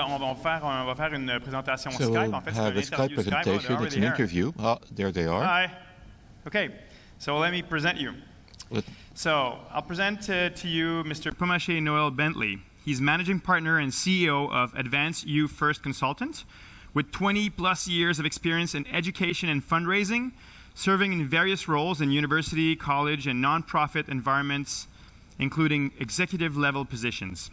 on va faire une présentation So Skype. we'll En fait, have a c'est Skype une presentation. It's an interview. Oh, there they are. Hi. Okay, so let me present you. So I'll present to you Mr. Pomache Noel Bentley. He's managing partner and CEO of AdvanceU First Consultant, with 20 plus years of experience in education and fundraising, serving in various roles in university, college, and nonprofit environments, including executive level positions.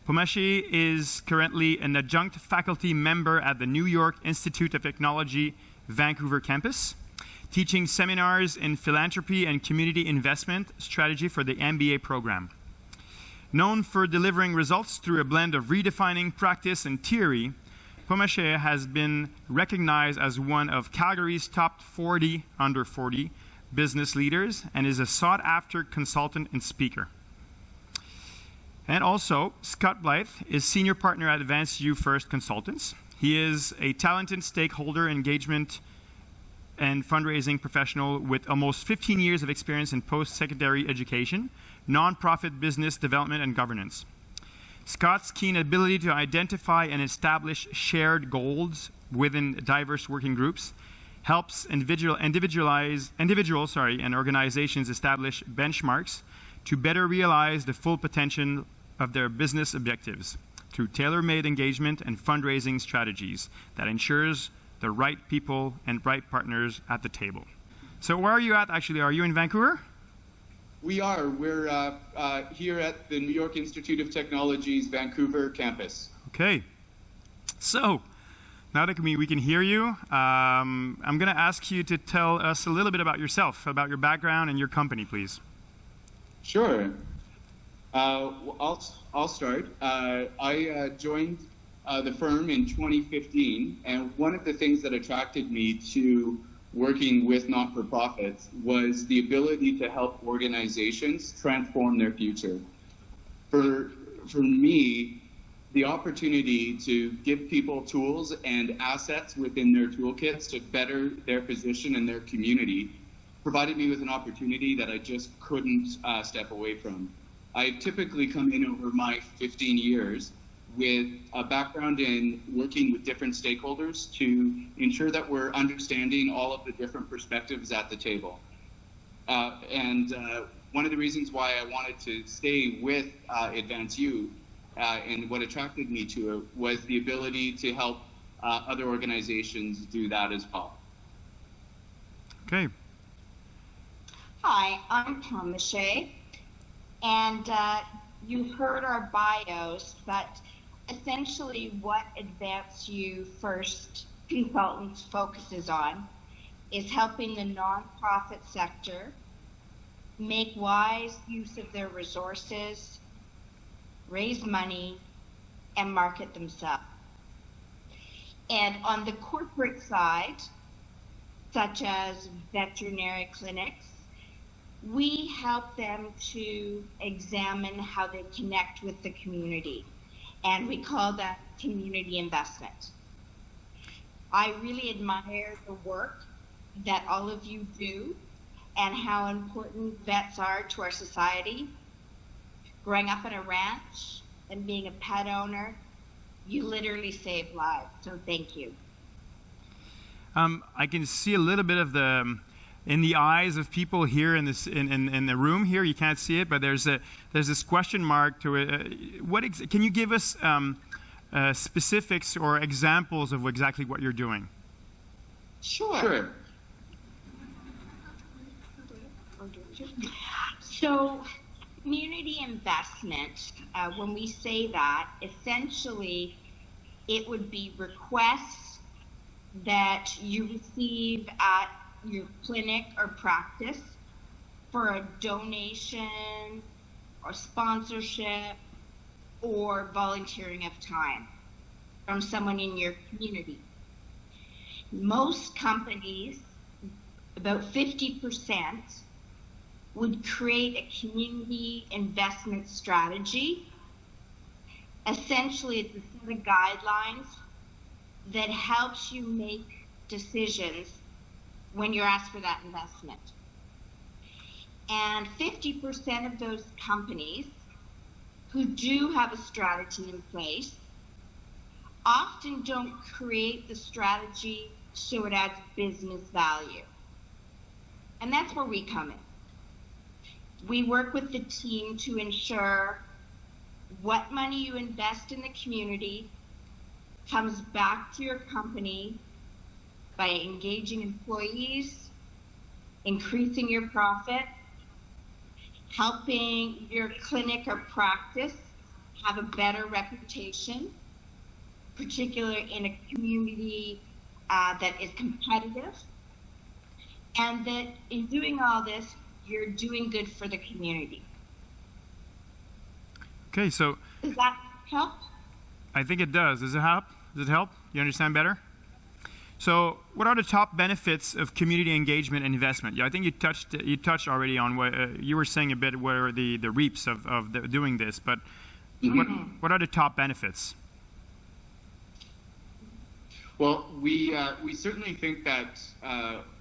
Pomache is currently an adjunct faculty member at the New York Institute of Technology, Vancouver campus, teaching seminars in philanthropy and community investment strategy for the MBA program. Known for delivering results through a blend of redefining practice and theory, Pomache has been recognized as one of Calgary's top 40 under 40 business leaders and is a sought-after consultant and speaker. And also, Scott Blythe is senior partner at AdvanceU First Consultants. He is a talented stakeholder engagement and fundraising professional with almost 15 years of experience in post-secondary education, nonprofit business development, and governance. Scott's keen ability to identify and establish shared goals within diverse working groups helps individuals and organizations establish benchmarks to better realize the full potential of their business objectives through tailor-made engagement and fundraising strategies that ensures the right people and right partners at the table. So where are you at actually? Are you in Vancouver? We are. We're here at the New York Institute of Technology's Vancouver campus. Okay. So now that we can hear you, I'm going to ask you to tell us a little bit about yourself, about your background and your company, please. Sure. I'll start. I joined the firm in 2015, and one of the things that attracted me to working with not-for-profits was the ability to help organizations transform their future. For me, the opportunity to give people tools and assets within their toolkits to better their position in their community provided me with an opportunity that I just couldn't step away from. I typically come in over my 15 years with a background in working with different stakeholders to ensure that we're understanding all of the different perspectives at the table. And one of the reasons why I wanted to stay with AdvanceU and what attracted me to it was the ability to help other organizations do that as well. Okay. Hi, I'm Pomache, and you heard our bios, but essentially what AdvanceU First Consultants focuses on is helping the nonprofit sector make wise use of their resources, raise money, and market themselves. And on the corporate side, such as veterinary clinics, we help them to examine how they connect with the community, and we call that community investment. I really admire the work that all of you do and how important vets are to our society. Growing up on a ranch and being a pet owner, you literally save lives, so thank you. I can see a little bit of in the eyes of people here in this in the room here. You can't see it, but there's this question mark to it. Can you give us specifics or examples of exactly what you're doing? Sure. So, community investment. When we say that, essentially, it would be requests that you receive at your clinic or practice for a donation or sponsorship or volunteering of time from someone in your community. Most companies, about 50%, would create a community investment strategy. Essentially, it's a set of guidelines that helps you make decisions when you're asked for that investment. And 50% of those companies who do have a strategy in place often don't create the strategy so it adds business value. And that's where we come in. We work with the team to ensure what money you invest in the community comes back to your company by engaging employees, increasing your profit, helping your clinic or practice have a better reputation, particularly in a community that is competitive, and that in doing all this, you're doing good for the community. Okay, so does that help? I think it does. Does it help? Does it help? You understand better? So, what are the top benefits of community engagement and investment? Yeah, I think you touched already on what you were saying a bit. What are the reaps of doing this? But what are the top benefits? Well, we certainly think that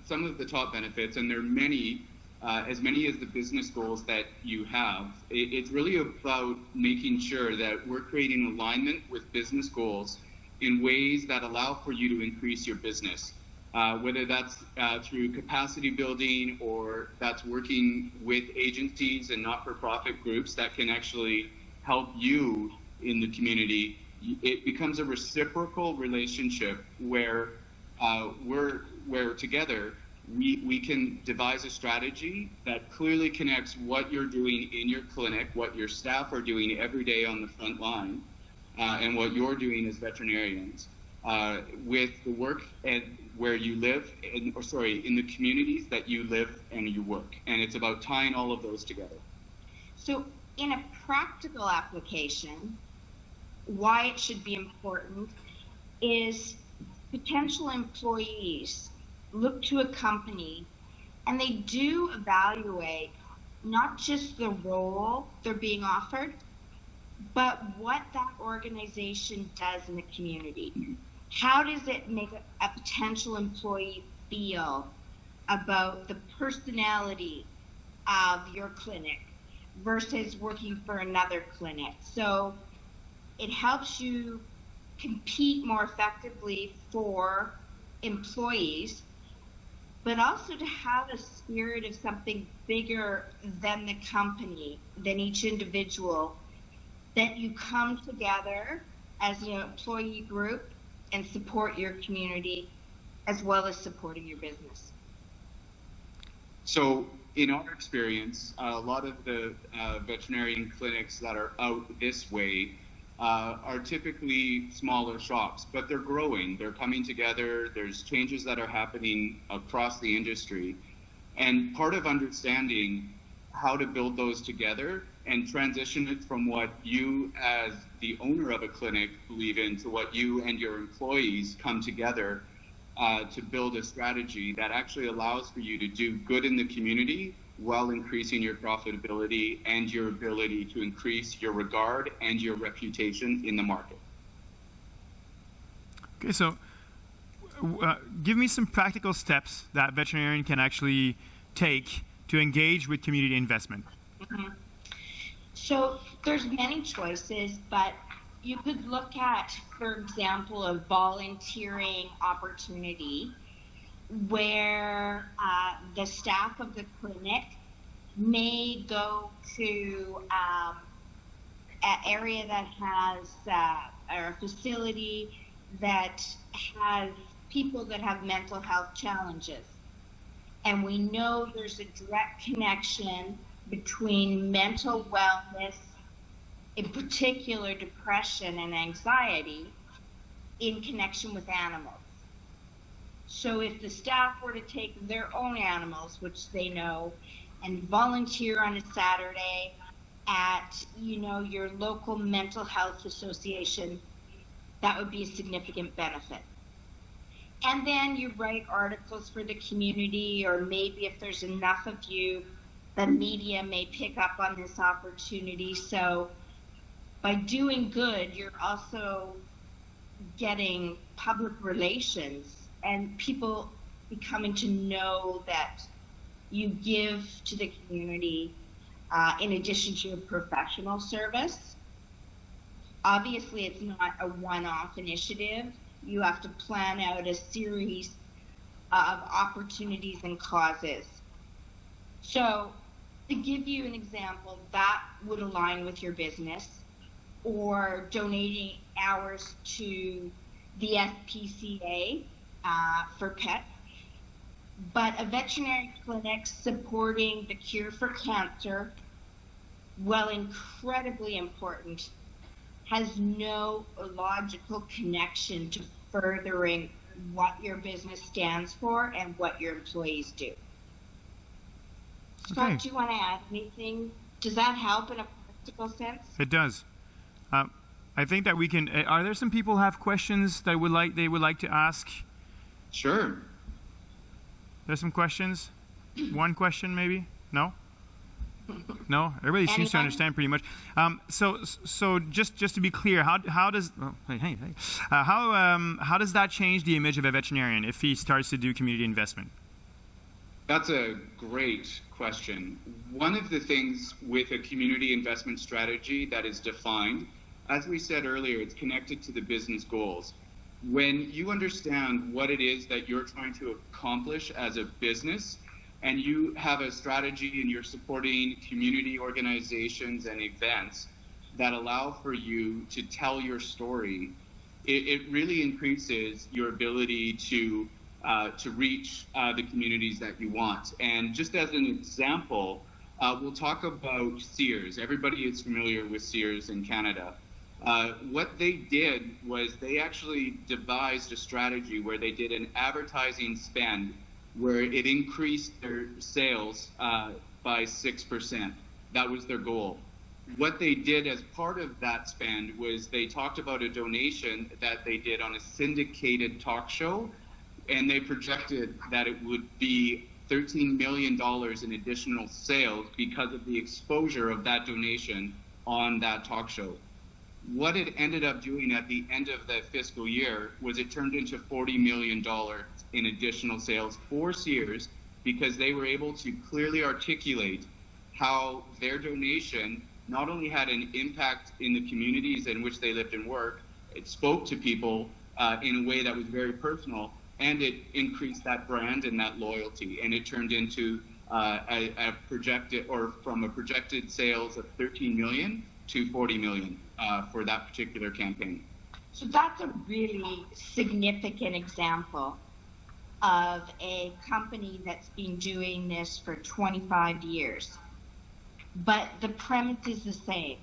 some of the top benefits, and there are many, as many as the business goals that you have, it's really about making sure that we're creating alignment with business goals in ways that allow for you to increase your business, whether that's through capacity building or that's working with agencies and not-for-profit groups that can actually help you in the community. It becomes a reciprocal relationship where we're together. We can devise a strategy that clearly connects what you're doing in your clinic, what your staff are doing every day on the front line, and what you're doing as veterinarians, with the work and where you live, in the communities that you live and you work. And it's about tying all of those together. So in a practical application, why it should be important is potential employees look to a company and they do evaluate not just the role they're being offered, but what that organization does in the community. How does it make a potential employee feel about the personality of your clinic versus working for another clinic? So it helps you compete more effectively for employees, but also to have a spirit of something bigger than the company, than each individual, that you come together as an employee group and support your community as well as supporting your business. So in our experience, a lot of the veterinarian clinics that are out this way are typically smaller shops, but they're growing, they're coming together, there's changes that are happening across the industry. And part of understanding how to build those together and transition it from what you as the owner of a clinic believe in to what you and your employees come together to build a strategy that actually allows for you to do good in the community while increasing your profitability and your ability to increase your regard and your reputation in the market. Okay, so give me some practical steps that veterinarian can actually take to engage with community investment. Mm-hmm. So there's many choices, but you could look at, for example, a volunteering opportunity where the staff of the clinic may go to an area that has or a facility that has people that have mental health challenges. And we know there's a direct connection between mental wellness, in particular depression and anxiety, in connection with animals. So if the staff were to take their own animals, which they know, and volunteer on a Saturday at, your local mental health association, that would be a significant benefit. And then you write articles for the community, or maybe if there's enough of you, the media may pick up on this opportunity. So by doing good, you're also getting public relations and people becoming to know that you give to the community in addition to your professional service. Obviously, it's not a one-off initiative. You have to plan out a series of opportunities and causes. So, to give you an example, that would align with your business, or donating hours to the SPCA for pets. But a veterinary clinic supporting the cure for cancer, while incredibly important, has no logical connection to furthering what your business stands for and what your employees do. Scott, Okay. do you want to add anything? Does that help in a practical sense? It does. I think that we can. Are there some people who have questions that they would like to ask? Sure. There's some questions. One question, maybe? No. No. Everybody seems to understand pretty much. So just to be clear, how does how does that change the image of a veterinarian if he starts to do community investment? That's a great question. One of the things with a community investment strategy that is defined, as we said earlier, it's connected to the business goals. When you understand what it is that you're trying to accomplish as a business, and you have a strategy and you're supporting community organizations and events that allow for you to tell your story, it really increases your ability to reach the communities that you want. And just as an example, we'll talk about Sears. Everybody is familiar with Sears in Canada. What they did was they actually devised a strategy where they did an advertising spend where it increased their sales by 6%. That was their goal. What they did as part of that spend was they talked about a donation that they did on a syndicated talk show, and they projected that it would be $13 million in additional sales because of the exposure of that donation on that talk show. What it ended up doing at the end of the fiscal year was it turned into $40 million in additional sales for Sears, because they were able to clearly articulate how their donation not only had an impact in the communities in which they lived and worked, it spoke to people in a way that was very personal, and it increased that brand and that loyalty, and it turned into a projected, or from a projected sales of 13 million to 40 million for that particular campaign. So that's a really significant example of a company that's been doing this for 25 years. But the premise is the same.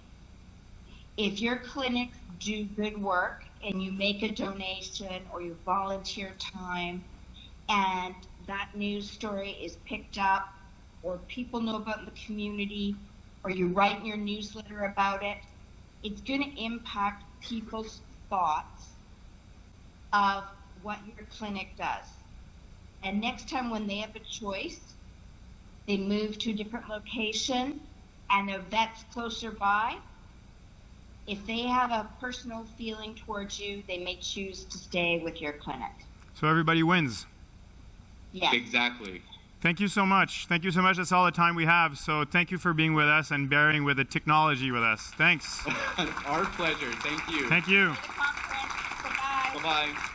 If your clinics do good work and you make a donation or you volunteer time and that news story is picked up, or people know about in the community, or you write in your newsletter about it, it's going to impact people's thoughts of what your clinic does. And next time when they have a choice, they move to a different location and a vet's closer by, if they have a personal feeling towards you, they may choose to stay with your clinic. So everybody wins. Yes. Exactly. Thank you so much. Thank you so much. That's all the time we have. So thank you for being with us and bearing with the technology with us. Thanks. Our pleasure. Thank you. Thank you. Bye-bye. Bye-bye.